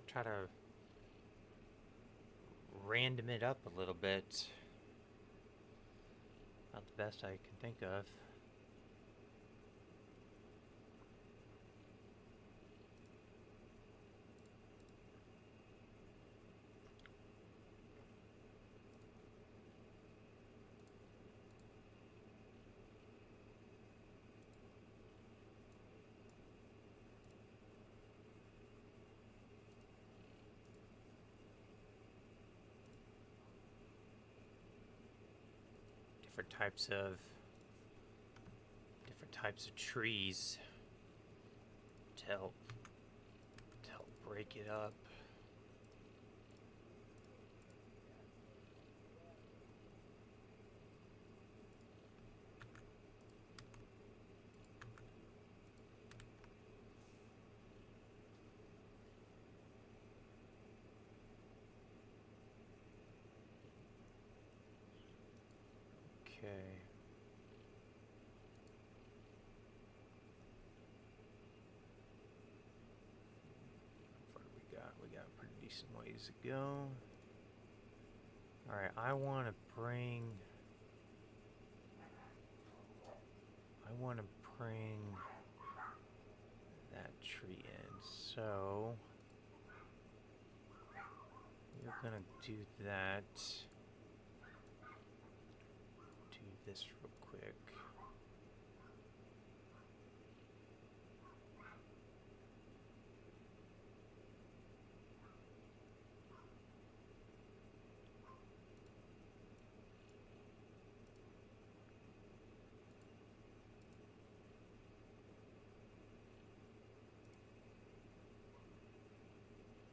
try to random it up a little bit. Not the best I can think of. Different types of trees to help break it up. Okay. How far do we got? We got a pretty decent ways to go. Alright, I want to bring that tree in. So we're gonna do that. Do this real quick.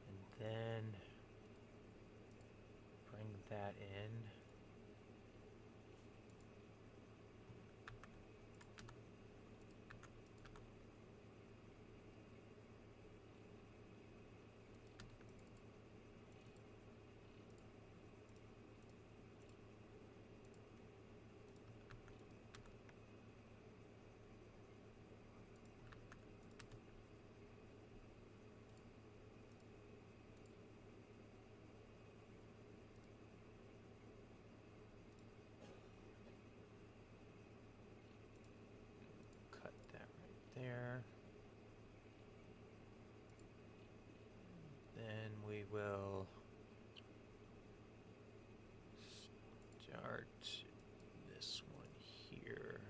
And then bring that in. Cut that right there. Then we will start this one here.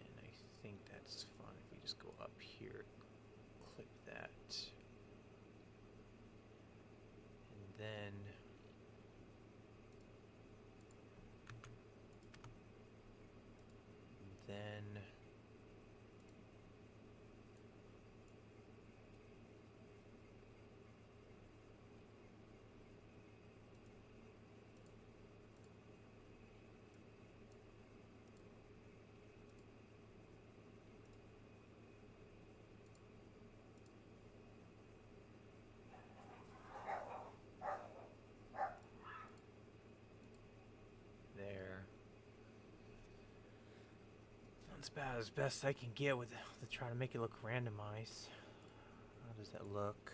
And I think that's fine if we just go up here, clip that. And then there. That's about as best I can get with to try to make it look randomized. How does that look?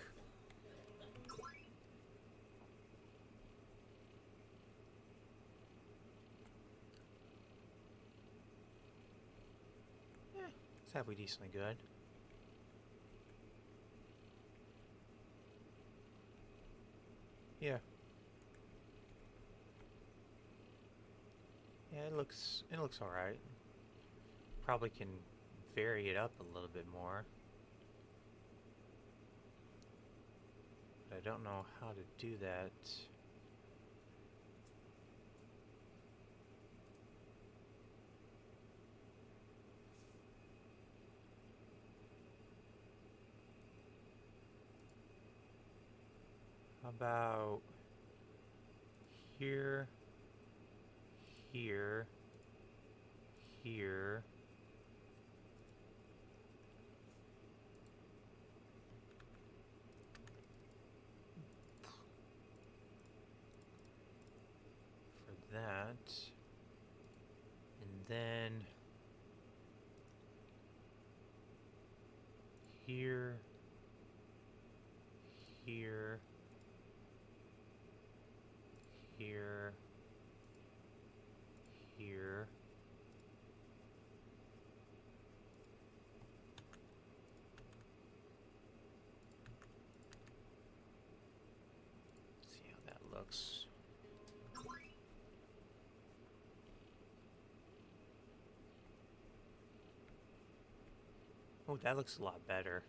It's halfway decently good. Yeah. Yeah, it looks all right. Probably can vary it up a little bit more. But I don't know how to do that. How about here, here, here, for that, and then here, here, here, here. See how that looks. Oh, that looks a lot better.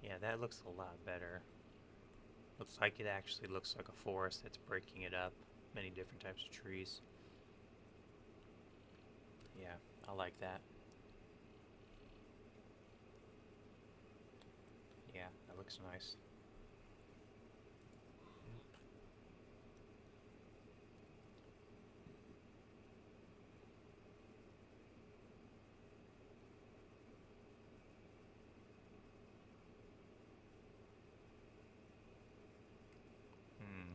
Yeah, that looks a lot better. Looks like it actually looks like a forest that's breaking it up. Many different types of trees. Yeah, I like that. Yeah, that looks nice. Hmm.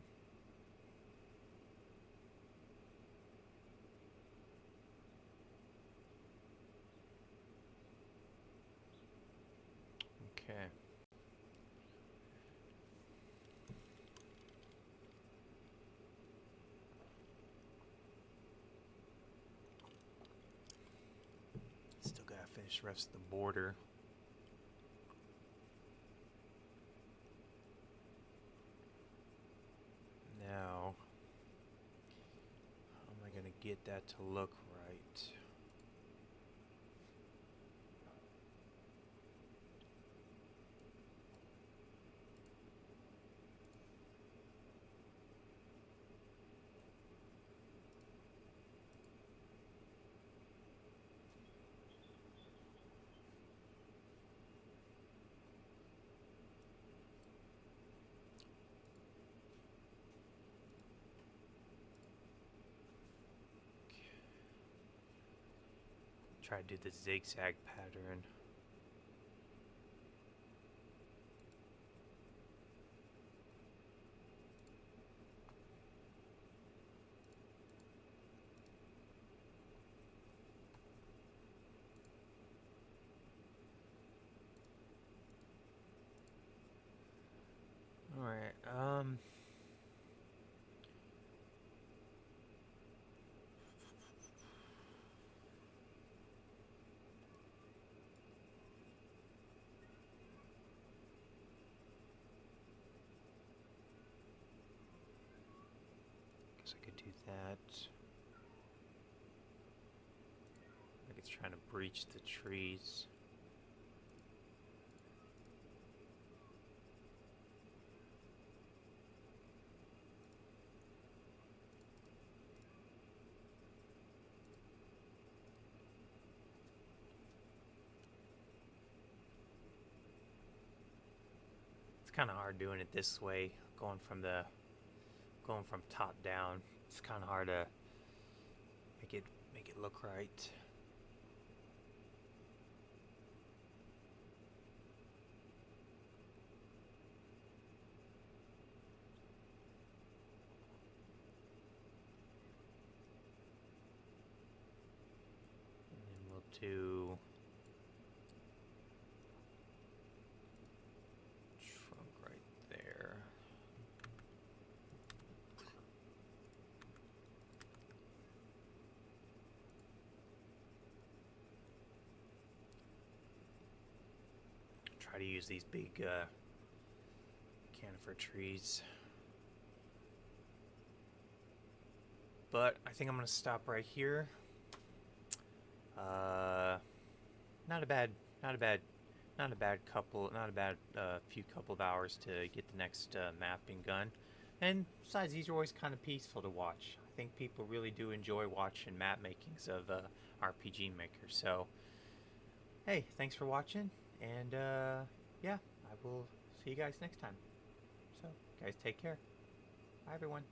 Okay. Still gotta finish the rest of the border. Now, how am I gonna get that to look right? Try to do the zigzag pattern. Alright, guess I could do that. Like it's trying to breach the trees. It's kind of hard doing it this way, going from top down. It's kind of hard to make it look right. And then we'll do trunk right there. Try to use these big conifer trees. But I think I'm gonna stop right here. Not a bad few couple of hours to get the next mapping done. And besides, these are always kind of peaceful to watch. I think people really do enjoy watching map makings of RPG Maker. So, hey, thanks for watching, and yeah, I will see you guys next time. So, guys, take care. Bye, everyone.